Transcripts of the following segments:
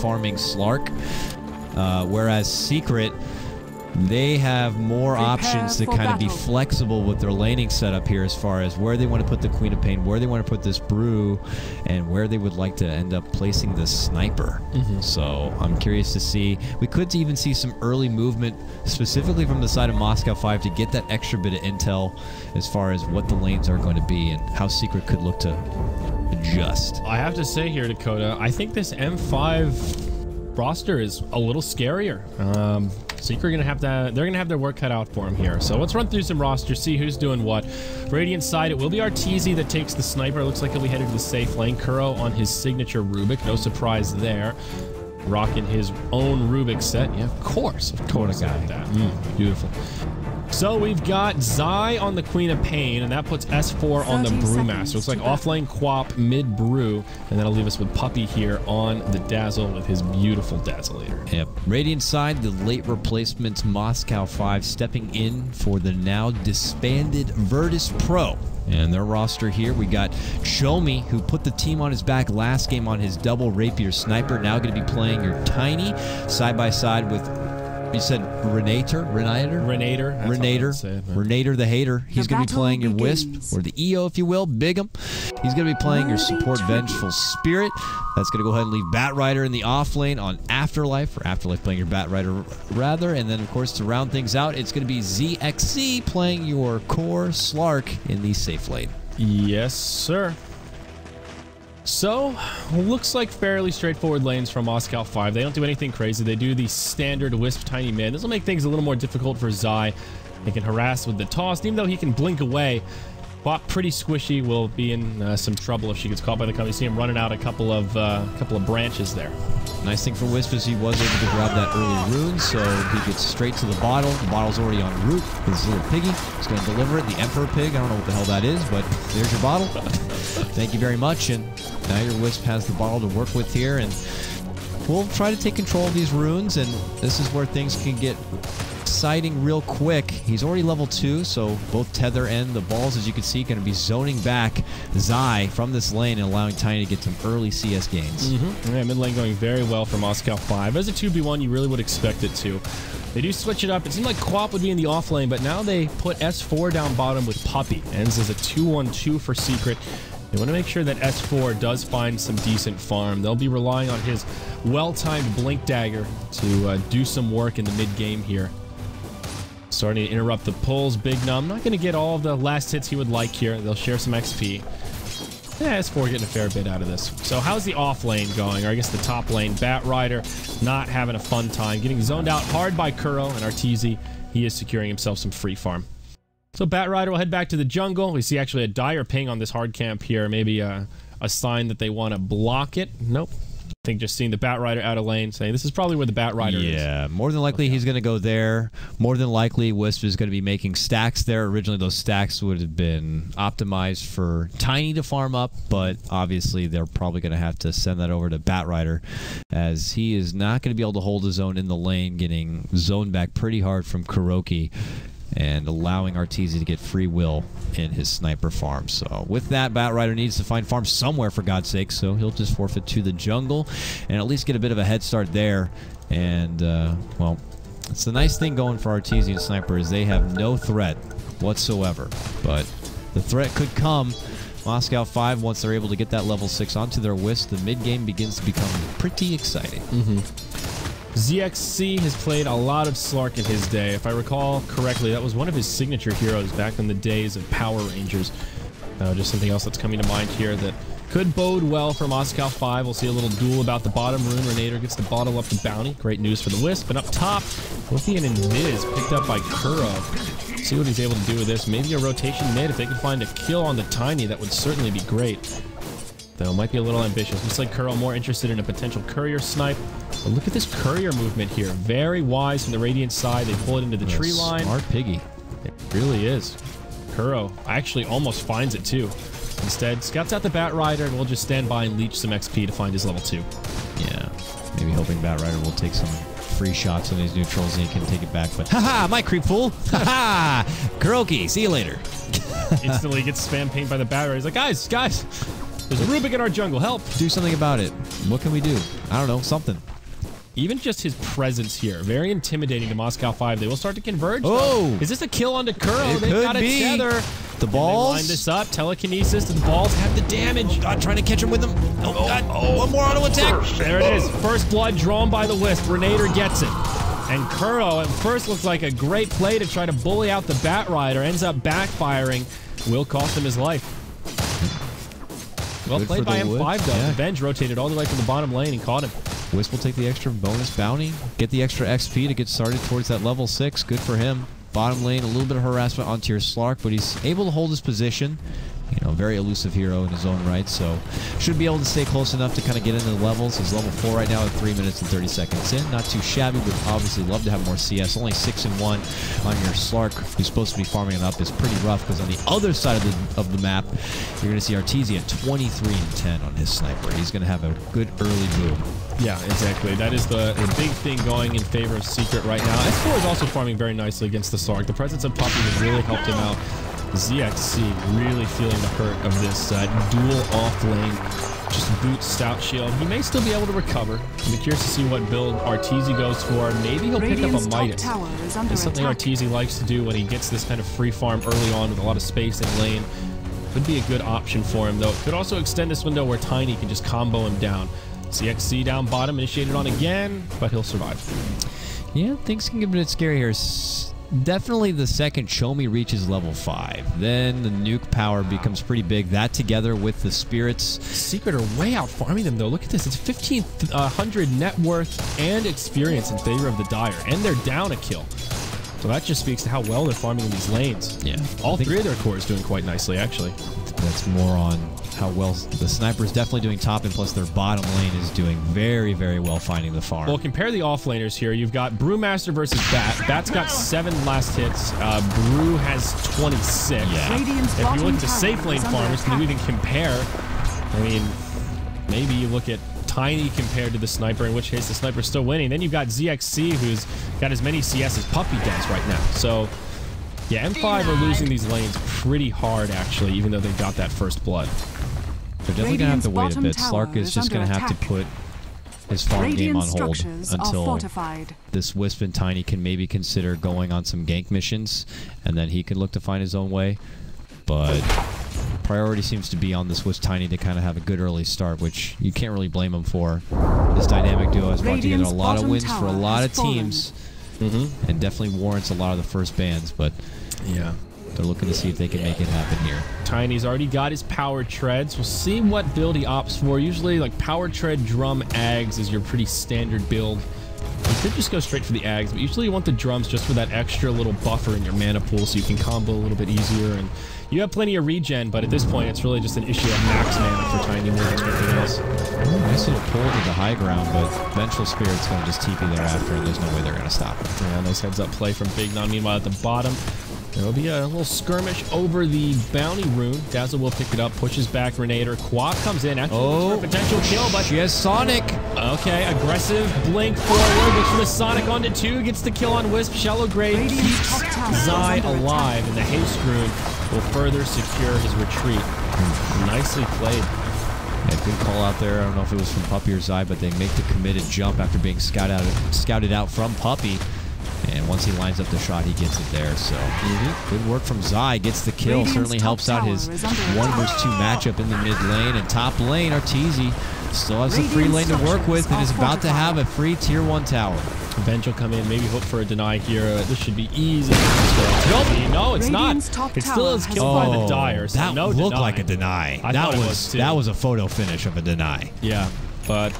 farming Slark. Whereas Secret, they have more options to kind of be flexible with their laning setup here as far as where they want to put the Queen of Pain, where they want to put this Brew, and where they would like to end up placing the Sniper. So I'm curious to see. We could even see some early movement, specifically from the side of Moscow 5, to get that extra bit of intel as far as what the lanes are going to be and how Secret could look to adjust. I have to say here, Dakota, I think this M5 roster is a little scarier. Secret they're gonna have their work cut out for him here. So let's run through some rosters, see who's doing what. Radiant side, it will be Arteezy that takes the Sniper. It looks like he'll be headed to the safe lane. Kuro on his signature Rubik, no surprise there. Rocking his own Rubik set. Yeah, of course. Guy. That. Beautiful. So we've got Zai on the Queen of Pain, and that puts S4 on the Brewmaster. Looks like offlane Quap, mid Brew, and that'll leave us with Puppy here on the Dazzle with his beautiful Dazzleator. Yep. Radiant side, the late replacements Moscow 5 stepping in for the now disbanded Virtus Pro. And their roster here, we got Chomi, who put the team on his back last game on his double Rapier Sniper, now going to be playing your Tiny side by side with, you said Renator the Hater. He's going to be playing your Wisp, or the EO if you will, Big'em. He's going to be playing your support Vengeful Spirit. That's going to go ahead and leave Batrider in the off lane on Afterlife, or Afterlife playing your Batrider rather. And then of course to round things out, it's going to be ZXC playing your core Slark in the safe lane. Yes, sir. So, looks like fairly straightforward lanes from Moscow 5. They don't do anything crazy. They do the standard Wisp Tiny mid. This will make things a little more difficult for Zai. He can harass with the toss, even though he can blink away. Bot pretty squishy, will be in some trouble if she gets caught by the cover. You see him running out a couple of branches there. Nice thing for Wisp is he was able to grab that early rune, so he gets straight to the bottle. The bottle's already en route. His little piggy is going to deliver it. The Emperor Pig, I don't know what the hell that is, but there's your bottle. Thank you very much, and now your Wisp has the bottle to work with here, and we'll try to take control of these runes, and this is where things can get exciting real quick. He's already level 2, so both Tether and the balls, as you can see, going to be zoning back Zai from this lane and allowing Tiny to get some early CS gains. Yeah, mid lane going very well for Moscow 5. As a 2v1, you really would expect it to. They do switch it up. It seemed like Quap would be in the off lane, but now they put S4 down bottom with Puppy. Ends as a 2-1-2 for Secret. They want to make sure that S4 does find some decent farm. They'll be relying on his well-timed Blink Dagger to do some work in the mid-game here. Starting to interrupt the pulls. Big Num not going to get all of the last hits he would like here. They'll share some XP. Yeah, S4 getting a fair bit out of this. So how's the off lane going? Or I guess the top lane. Batrider not having a fun time. Getting zoned out hard by Kuro, and Arteezy, he is securing himself some free farm. So Batrider will head back to the jungle. We see actually a dire ping on this hard camp here. Maybe a sign that they want to block it. Nope. I think just seeing the Batrider out of lane, saying this is probably where the Batrider is. Yeah, more than likely he's going to go there. More than likely Wisp is going to be making stacks there. Originally those stacks would have been optimized for Tiny to farm up, but obviously they're probably going to have to send that over to Batrider, as he is not going to be able to hold his own in the lane, getting zoned back pretty hard from Kuroki, and allowing Arteezy to get free will in his sniper farm. So with that, Batrider needs to find farm somewhere, for God's sake, so he'll just forfeit to the jungle and at least get a bit of a head start there. And well, it's the nice thing going for Arteezy and Sniper is they have no threat whatsoever, but the threat could come. Moscow 5, once they're able to get that level 6 onto their Wisp, the mid game begins to become pretty exciting. ZXC has played a lot of Slark in his day. If I recall correctly, that was one of his signature heroes back in the days of Power Rangers. Just something else that's coming to mind here that could bode well for Moscow 5. We'll see a little duel about the bottom rune. Renator gets the bottle up the bounty. Great news for the Wisp. And up top, Lithian and Miz picked up by Kuro. See what he's able to do with this. Maybe a rotation mid. If they can find a kill on the Tiny, that would certainly be great. Though might be a little ambitious. Looks like Kuro more interested in a potential courier snipe. But look at this courier movement here. Very wise from the Radiant side. They pull it into the tree line. Smart piggy. It really is. Kuro actually almost finds it too. Instead, scouts out the Batrider and will just stand by and leech some XP to find his level 2. Yeah. Maybe hoping Batrider will take some free shots on these neutrals and he can take it back. But haha, my creep fool. Haha. Kuroki, see you later. Instantly gets spam pinged by the Batrider. He's like, guys. There's a Rubik in our jungle. Help! Do something about it. What can we do? I don't know. Something. even just his presence here, very intimidating to Moscow 5. They will start to converge. Oh! Is this a kill onto Kuro? It They've got could it be. together. The balls. Line this up. Telekinesis. The balls have the damage. Oh, God, trying to catch him with them. Oh, God. Oh, one more auto attack. There it is. First blood drawn by the Wisp. Renator gets it. And Kuro at first looks like a great play to try to bully out the Bat Rider. Ends up backfiring. Will cost him his life. Well Good played for by the M5, Wood. though. Yeah. Revenge rotated all the way to the bottom lane and caught him. Wisp will take the extra bonus bounty, get the extra XP to get started towards that level 6. Good for him. Bottom lane, a little bit of harassment onto your Slark, but he's able to hold his position. You know, very elusive hero in his own right, so should be able to stay close enough to kind of get into the levels. He's level 4 right now at 3 minutes and 30 seconds in. Not too shabby, but obviously love to have more CS. Only 6 and 1 on your Slark, who's supposed to be farming it up, is pretty rough, because on the other side of the map, you're going to see Arteezy at 23 and 10 on his Sniper. He's going to have a good early boom. Yeah, exactly. That is the big thing going in favor of Secret right now. S4 is also farming very nicely against the Slark. The presence of Puppy has really helped him out. ZXC really feeling the hurt of this dual off lane. Just boot stout shield. He may still be able to recover. I'm curious to see what build Arteezy goes for. Maybe he'll pick up a Midas. It's something Arteezy likes to do when he gets this kind of free farm early on with a lot of space in lane. Could be a good option for him, though. It could also extend this window where Tiny can just combo him down. CXC down bottom, initiated on again, but he'll survive. Yeah, things can get a bit scary here. Definitely the second Chomi reaches level 5. Then the nuke power becomes pretty big. That together with the spirits. Secret are way out farming them, though. Look at this. It's 1,500 net worth and experience in favor of the Dire. And they're down a kill. So that just speaks to how well they're farming in these lanes. Yeah. All 3 of their cores doing quite nicely, actually. That's more on how well the Sniper is definitely doing top, and plus their bottom lane is doing very, very well finding the farm. Well, compare the offlaners here. You've got Brewmaster versus Bat. Bat's got 7 last hits. Brew has 26. Yeah. If you look at the safe lane farmers, can you even compare? I mean, maybe you look at Tiny compared to the Sniper, in which case the Sniper's still winning. Then you've got ZXC, who's got as many CS as Puppy does right now. So, yeah, M5 are losing these lanes pretty hard, actually, even though they got that first blood. They're definitely going to have to wait a bit. Slark is just going to have to put his farm game on hold until this Wisp and Tiny can maybe consider going on some gank missions, and then he can look to find his own way. But priority seems to be on this Wisp Tiny to kind of have a good early start, which you can't really blame him for. This dynamic duo has brought together a lot of wins for a lot of teams, and definitely warrants a lot of the first bans, but yeah, they're looking to see if they can make it happen here. Tiny's already got his power treads. We'll see what build he opts for. Usually, like, power tread, drum, Ags is your pretty standard build. You could just go straight for the Ags, but usually you want the drums just for that extra little buffer in your mana pool so you can combo a little bit easier. And you have plenty of regen, but at this point, it's really just an issue of max mana for Tiny more than anything else. Nice little pull to the high ground, but Vengeful Spirit's going to just TP thereafter, and there's no way they're going to stop him. Yeah, nice heads-up play from Big Non. Meanwhile, at the bottom, there will be a little skirmish over the bounty rune. Dazzle will pick it up, pushes back Renator. Quap comes in, actually for a potential kill, but she has Sonic. Okay, aggressive blink forward, looks for the Sonic onto 2, gets the kill on Wisp. Shallow Grave keeps Zai alive, and the haste rune will further secure his retreat. Nicely played. Yeah, good call out there. I don't know if it was from Puppy or Zai, but they make the committed jump after being scouted out from Puppy. And once he lines up the shot, he gets it there. So good work from Zai. Gets the kill. Certainly helps out his 1 versus 2 matchup in the mid lane. And top lane, Arteezy still has a free lane to work with and is about to have a free tier 1 tower. Venge will come in, maybe hope for a deny here. This should be easy. No, it's not. It still is killed by the Dire. So that no looked deny. like a deny. That was a photo finish of a deny. Yeah. But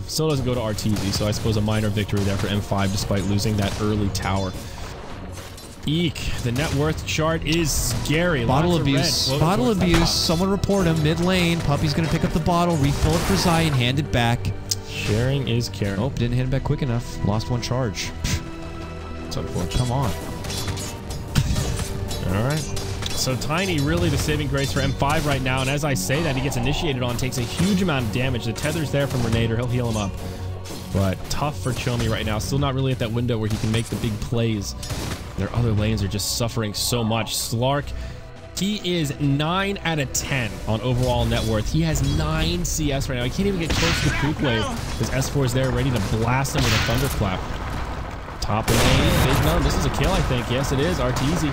still doesn't go to Arteezy, so I suppose a minor victory there for M5 despite losing that early tower. Eek, the net worth chart is scary. Bottle abuse. Bottle abuse. Someone report him mid lane. Puppy's going to pick up the bottle, refill it for Zai, and hand it back. Sharing is caring. Oh, didn't hand it back quick enough. Lost 1 charge. It's unfortunate. Come on. All right. So Tiny really the saving grace for M5 right now, and as I say that, he gets initiated on, takes a huge amount of damage. The tether's there from Renator, he'll heal him up. But tough for Chomi right now, still not really at that window where he can make the big plays. Their other lanes are just suffering so much. Slark He is 9 out of 10 on overall net worth. He has 9 CS right now. He can't even get close to the poop wave because S4 is there ready to blast him with a thunderclap. Top lane, big num. This is a kill, I think. Yes, it is. Arteezy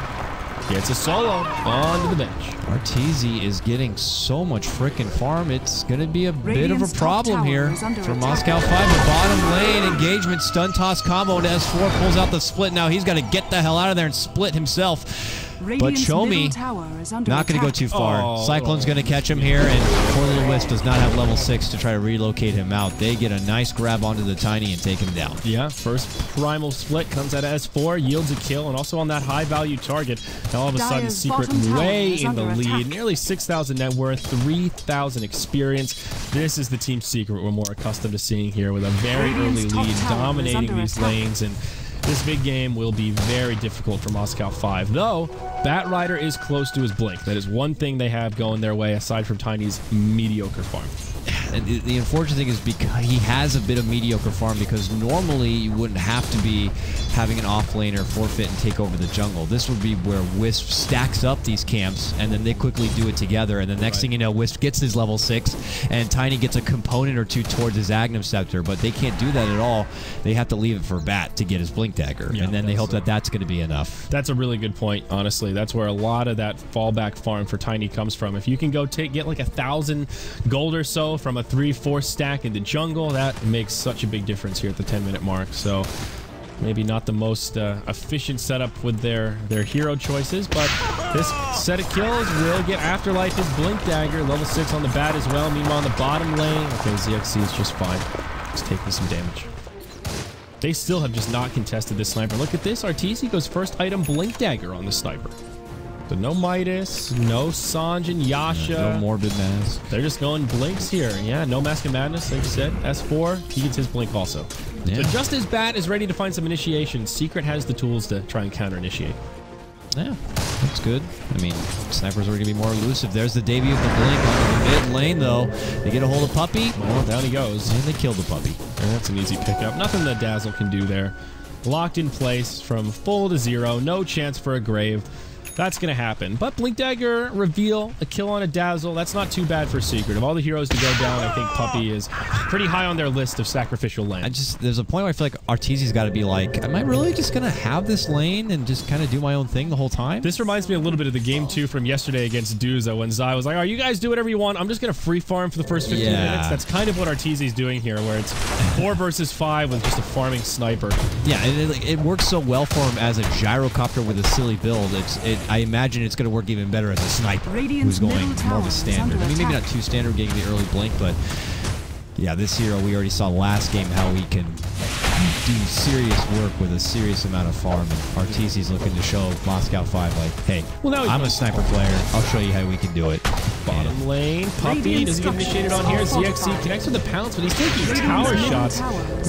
gets a solo onto the bench. Arteezy is getting so much freaking farm. It's going to be a bit of a problem here for Moscow 5. The bottom lane engagement, stun toss combo into S4, pulls out the split. Now he's got to get the hell out of there and split himself. But show me, not going to go too far. Oh. Cyclone's going to catch him here, and poor little Wisp does not have level 6 to try to relocate him out. They get a nice grab onto the Tiny and take him down. Yeah, first primal split comes out of S4, yields a kill, and also on that high-value target. Now all of a sudden, Secret way in the lead. Nearly 6,000 net worth, 3,000 experience. This is the Team Secret we're more accustomed to seeing here with a very early lead, dominating these lanes, and this big game will be very difficult for Moscow 5, though Batrider is close to his blink. That is one thing they have going their way aside from Tiny's mediocre farm. And the unfortunate thing is because he has a bit of mediocre farm, because normally you wouldn't have to be having an offlaner forfeit and take over the jungle. This would be where Wisp stacks up these camps and then they quickly do it together, and the next thing you know, Wisp gets his level 6 and Tiny gets a component or two towards his Agnum Scepter, but they can't do that at all. They have to leave it for Bat to get his Blink Dagger, and then they hope that that's going to be enough. That's a really good point, honestly. That's where a lot of that fallback farm for Tiny comes from. If you can go get like 1,000 gold or so from a 3-4 stack in the jungle, that makes such a big difference here at the 10-minute mark. So maybe not the most efficient setup with their hero choices, but this set of kills will get Afterlife his Blink Dagger, level 6 on the Bat as well. Meanwhile, on the bottom lane, okay, ZXC is just fine. Just taking some damage. They still have just not contested this Sniper. Look at this. Arteezy goes first item Blink Dagger on the Sniper. So no Midas, no Sanj and Yasha. No Morbid Mask. They're just going Blinks here. Yeah, no Mask of Madness, like you said. S4, he gets his Blink also. Yeah. So just as Bat is ready to find some initiation, Secret has the tools to try and counter-initiate. Yeah, that's good. I mean, Snipers are going to be more elusive. There's the debut of the Blink on the mid lane, though. They get a hold of Puppy. Well, down he goes. And they kill the Puppy. And that's an easy pickup. Nothing that Dazzle can do there. Locked in place from full to 0. No chance for a grave. That's going to happen. But Blink Dagger reveal, a kill on a Dazzle, that's not too bad for Secret. Of all the heroes to go down, I think Puppy is pretty high on their list of sacrificial lanes. There's a point where I feel like Arteezy's got to be like, am I really just going to have this lane and just kind of do my own thing the whole time? This reminds me a little bit of the game 2 from yesterday against Duza when Zai was like, oh, you guys do whatever you want. I'm just going to free farm for the first 15 minutes. That's kind of what Arteezy's doing here, where it's 4 versus 5 with just a farming Sniper. Yeah, it works so well for him as a gyrocopter with a silly build. I imagine it's going to work even better as a Sniper who's going more of a standard. I mean, maybe not too standard getting the early Blink, but yeah, this hero we already saw last game how he can do serious work with a serious amount of farm, and Arteezy's looking to show Moscow 5 like, hey, I'm a Sniper player. I'll show you how we can do it. Bottom lane, Puppy, does he get initiated on here? ZXC connects with the pounce, but he's taking tower shots.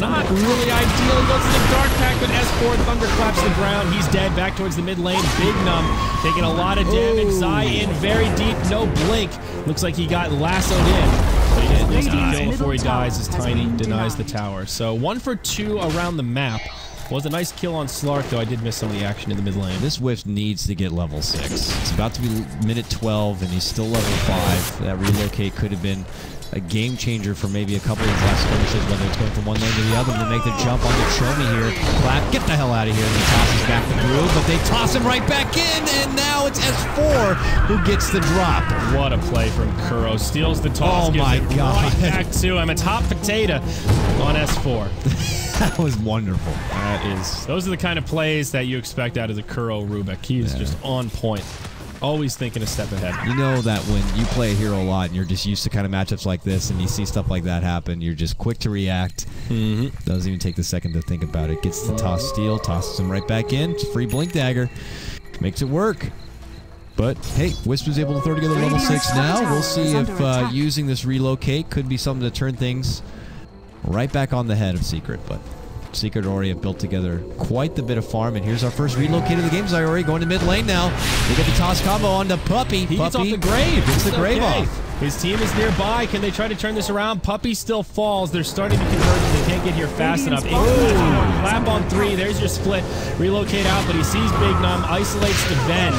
Not really ideal. He goes to the Dark Pack, but S4 thunderclaps the ground. He's dead. Back towards the mid lane. Big Num taking a lot of damage. Zai in very deep. No Blink. Looks like he got lassoed in. But he didn't lose the kill before he dies as Tiny denies the tower. So 1 for 2 around the map. Was a nice kill on Slark, though I did miss some of the action in the mid lane. This Wisp needs to get level 6. It's about to be minute 12, and he's still level 5. That relocate could have been a game changer for maybe a couple of these last skirmishes, whether it's going from one lane to the other, to make the jump onto Chomi here. Clap, get the hell out of here. And he tosses back the groove, but they toss him right back in, and now it's S4 who gets the drop. What a play from Kuro. Steals the toss. Oh my God. Right back to him. It's hot potato on S4. That was wonderful. Those are the kind of plays that you expect out of the Kuro Rubik. He is just on point. Always thinking a step ahead. You know that when you play a hero a lot and you're just used to kind of matchups like this and you see stuff like that happen, you're just quick to react. Doesn't even take the second to think about it. Gets the toss steal, tosses him right back in. It's free Blink Dagger. Makes it work. But, hey, Wisp was able to throw together level 6 now. We'll see if using this relocate could be something to turn things right back on the head of Secret, but Secret already have built together quite the bit of farm, and here's our first relocate of the game. Zaiori going to mid lane now. They get the toss combo onto Puppy. He gets off the grave. Gets the grave off. His team is nearby. Can they try to turn this around? Puppy still falls. They're starting to converge. They can't get here fast enough. Clap on 3. There's your split. Relocate out, but he sees Big Num, isolates the Venge,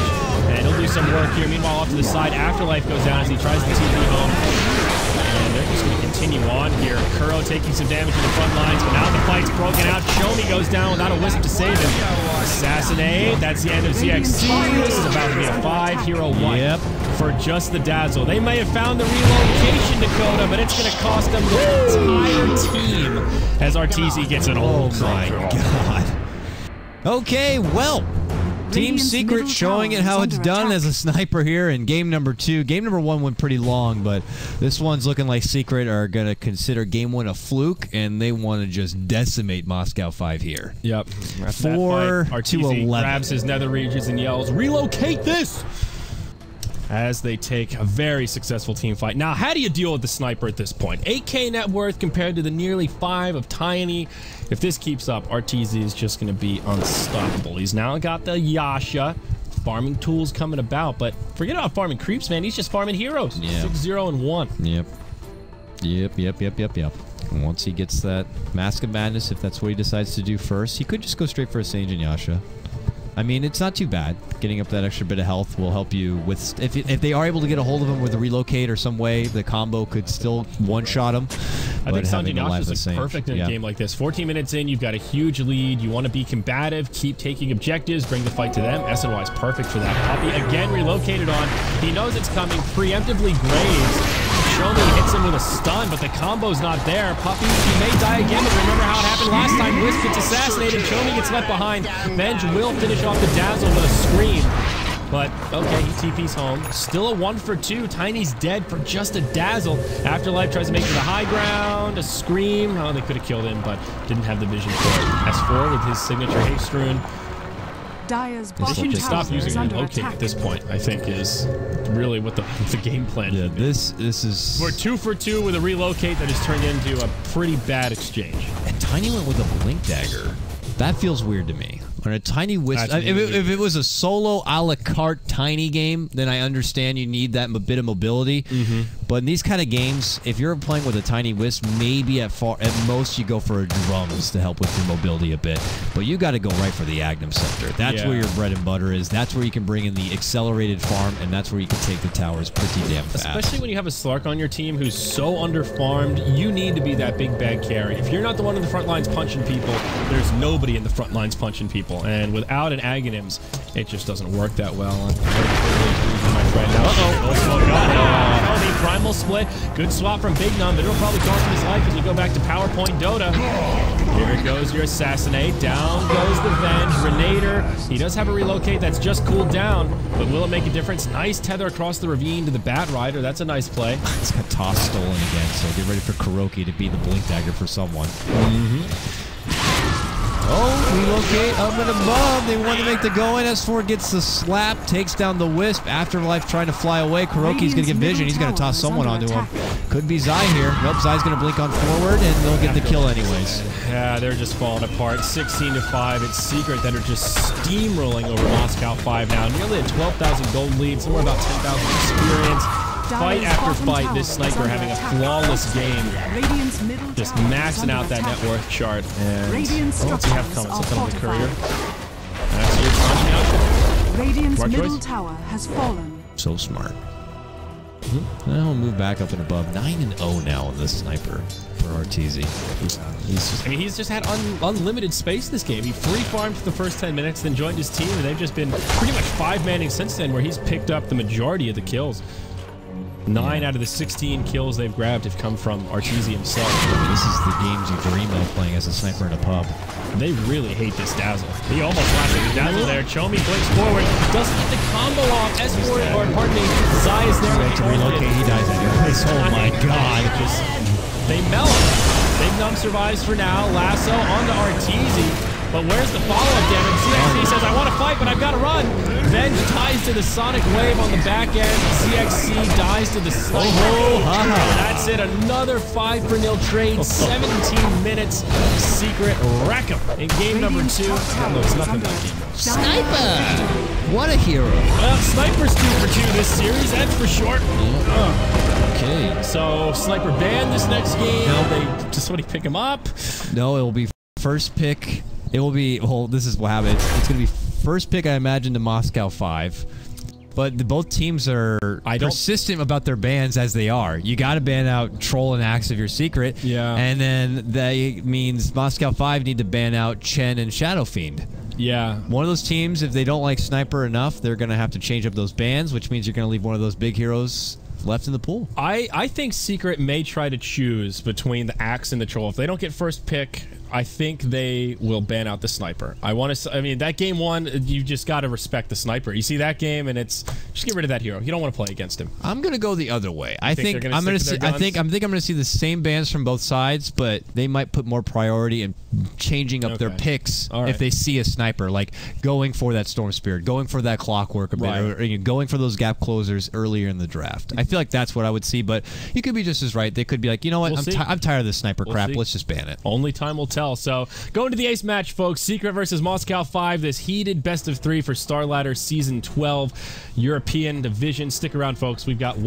and he'll do some work here. Meanwhile, off to the side, Afterlife goes down as he tries to TP home. And they're just going to continue on here. Kuro taking some damage in the front lines, but now the fight's broken out. Shomi goes down without a wisp to save him. Assassinate. That's the end of ZXC. This is about to be a 5-hero 1 for just the Dazzle. They may have found the relocation Dakota, but it's going to cost them the entire team as Arteezy gets an Oh my god. Okay, well, Team Secret showing it how it's done as a sniper here in game number 2. Game number 1 went pretty long, but this one's looking like Secret are going to consider game 1 a fluke, and they want to just decimate Moscow 5 here. Yep. 4-11. Grabs his nether regions and yells, "Relocate this!" as they take a very successful team fight. Now, how do you deal with the sniper at this point? 8K net worth compared to the nearly 5 of Tiny. If this keeps up, Arteezy is just going to be unstoppable. He's now got the Yasha. Farming tools coming about, but forget about farming creeps, man. He's just farming heroes. Yeah. 6-0-1. Yep. And once he gets that Mask of Madness, if that's what he decides to do first, he could just go straight for a Sage and Yasha. I mean, it's not too bad. Getting up that extra bit of health will help you with... If they are able to get a hold of him with a relocate or some way, the combo could still one-shot him. I think Sanjay Yasha is perfect in a game like this. 14 minutes in, you've got a huge lead. You want to be combative, keep taking objectives, bring the fight to them. SNY is perfect for that. Puppy again relocated on. He knows it's coming. Preemptively graves. Shomi hits him with a stun, but the combo's not there. Puppy, he may die again, but remember how it happened last time. Wisp gets assassinated. Shomi gets left behind. Venge will finish off the Dazzle with a scream. But, okay, he TP's home. Still a 1 for 2. Tiny's dead for just a Dazzle. Afterlife tries to make it to the high ground. A scream. Oh, they could have killed him, but didn't have the vision for it. S4 with his signature haste rune. They should just stop using relocate at this point, I think, is really what the game plan is. Yeah, this is... We're 2 for 2 with a relocate that has turned into a pretty bad exchange. And Tiny went with a Blink Dagger. That feels weird to me. When a Tiny Wisp... If it was a solo a la carte Tiny game, then I understand you need that bit of mobility. But in these kind of games, if you're playing with a Tiny Wisp, maybe at most you go for a Drums to help with your mobility a bit. But you got to go right for the Agnum Scepter. That's where your bread and butter is. That's where you can bring in the accelerated farm, and that's where you can take the towers pretty damn fast. Especially when you have a Slark on your team who's so underfarmed, you need to be that big bag carry. If you're not the one in the front lines punching people, there's nobody in the front lines punching people. And without an Aghanims, it just doesn't work that well. Primal split. Good swap from Big Num, but it'll probably cost him his life as we go back to PowerPoint Dota. Here goes your Assassinate. Down goes the Venge. Renator. He does have a relocate that's just cooled down, but will it make a difference? Nice tether across the ravine to the Bat Rider. That's a nice play. It's got Toss stolen again, so get ready for Kuroki to be the Blink Dagger for someone. Oh, relocate up and above. They want to make the go-in. S4 gets the slap, takes down the Wisp. Afterlife trying to fly away. Kuroki's going to get vision. He's going to toss someone onto him. Could be Zai here. Nope, Zai's going to blink on forward, and they'll get the kill anyways. Yeah, they're just falling apart. 16-5. It's Secret that are just steamrolling over Moscow 5 now. Nearly a 12,000 gold lead, somewhere about 10,000 experience. Fight after fight, this Sniper having a flawless game. Just maxing out that net worth chart. And what's he have coming? Something on the courier. That's your punch. Radiant's middle tower has fallen. So smart. Now we'll move back up and above. 9-0 now on this Sniper for Arteezy. He's just had unlimited space this game. He free farmed for the first 10 minutes, then joined his team, and they've just been pretty much 5-manning since then, where he's picked up the majority of the kills. 9 out of the 16 kills they've grabbed have come from Arteezy himself. This is the games you dream of playing as a sniper in a pub. They really hate this Dazzle. He almost lasted the Dazzle there. Chomi blinks forward. Doesn't get the combo off. S4, or pardon me, Zai is there. To relocate, he dies anyways. Oh my god. They melt. Big Num survives for now. Lasso onto Arteezy. But where's the follow-up damage? CXC says, I want to fight, but I've got to run. Venge ties to the Sonic Wave on the back end. CXC dies to the Slice. That's it. Another 5-for-0 trade. 17 minutes. Secret wreck 'em in game number 2. That looks nothing like game. Sniper! What a hero. Well, Sniper's 2 for 2 this series, that's for sure. Okay. So, Sniper banned this next game. No. They just somebody pick him up. No, it will be first pick. It will be, well, this is what happens. It's going to be first pick, I imagine, to Moscow 5. But both teams are persistent about their bans as they are. You got to ban out Troll and Axe if you're secret. Yeah. And then that means Moscow 5 need to ban out Chen and Shadow Fiend. Yeah. One of those teams, if they don't like Sniper enough, they're going to have to change up those bans, which means you're going to leave one of those big heroes left in the pool. I think Secret may try to choose between the Axe and the Troll. If they don't get first pick, I think they will ban out the Sniper. I mean, that game 1, you just got to respect the Sniper. You see that game, and it's just get rid of that hero. You don't want to play against him. I'm gonna go the other way. I think I'm going to see. I'm going to see the same bans from both sides, but they might put more priority in changing up their picks if they see a Sniper, like going for that Storm Spirit, going for that Clockwork a bit, or going for those gap closers earlier in the draft. I feel like that's what I would see, but you could be just as right. They could be like, you know what, I'm tired of this Sniper crap. Let's just ban it. Only time will tell. So going to the ace match, folks. Secret versus Moscow 5. This heated best of 3 for Star Ladder Season 12 European Division. Stick around, folks. We've got